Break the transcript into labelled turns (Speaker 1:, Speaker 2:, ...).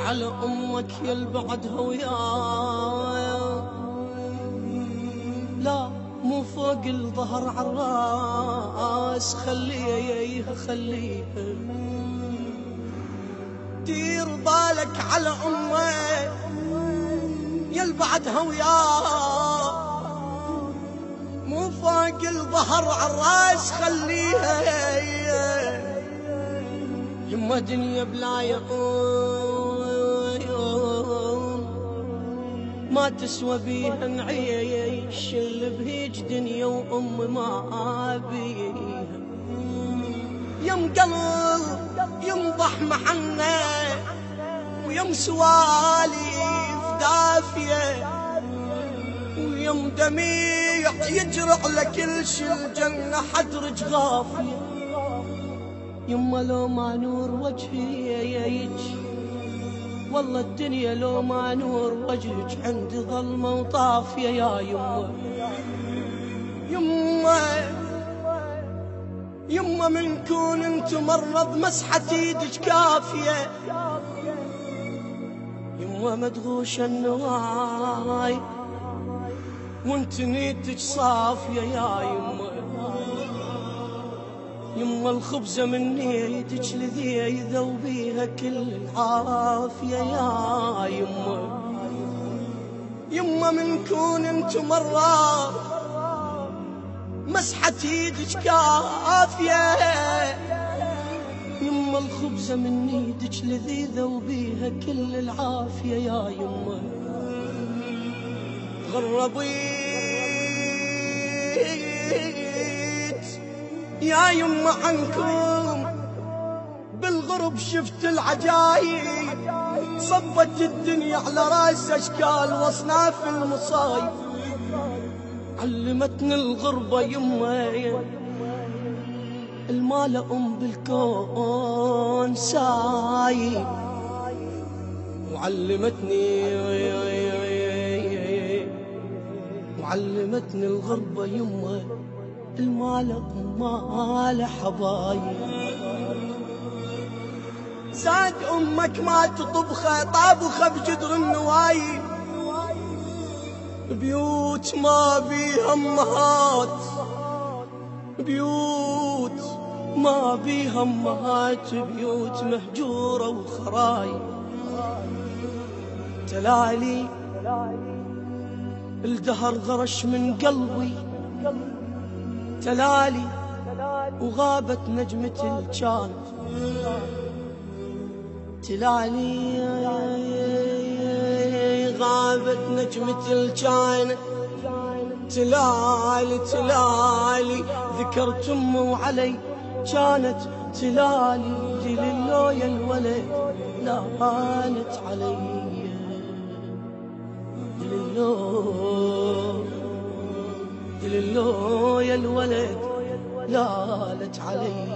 Speaker 1: على أمك يا البعدها وياي، لا مو فوق الظهر عالراس، خليها دير بالك على أمك يا البعدها وياي، مو فوق الظهر عالراس خليها. يما دنيا بلا يوم ما تسوى بيها نعيش، اللي بهيج دنيا وأم ما بيها. يم قلب ينضح محنة ويم سواليف دافية، ويم دميع يجرع لكل شي الجنة حدرج غافية. يما لو ما نور وجهي والله الدنيا لو ما نور وجهك عندي ظلمة وطافية يا يما من كون انت مرض مسحة ايدك كافية. يما مدغوشة النواي وانت نيتك صافية يا يما الخبزة من نيتك لذي ذوبيها كل العافية يا يما من كون انت مرة مسحة ايدك كافية. يما الخبزة من نيتك لذي ذوبيها كل العافية يا يما. غربيت يا يما عنكم بالغرب شفت العجايب، صبت الدنيا على راس اشكال واصناف المصايب. علمتني الغربة يما المال بالكون سايب، وعلمتني الغربة يما المال حبايب. زاد أمك ما تطبخه طابخه بجدر النوايب، بيوت ما بيها أمهات، بيوت ما بيها أمهات، بيوت مهجورة وخرايب. تلالي الدهر غرش من قلبي، تلالي وغابت نجمة الجانب، تلالي غابت نجمة الجانب. تلالي ذكرت أمه وعلي كانت تلالي. دللو يا الولد لا هانت علي، دللو يا الولد لالت علي.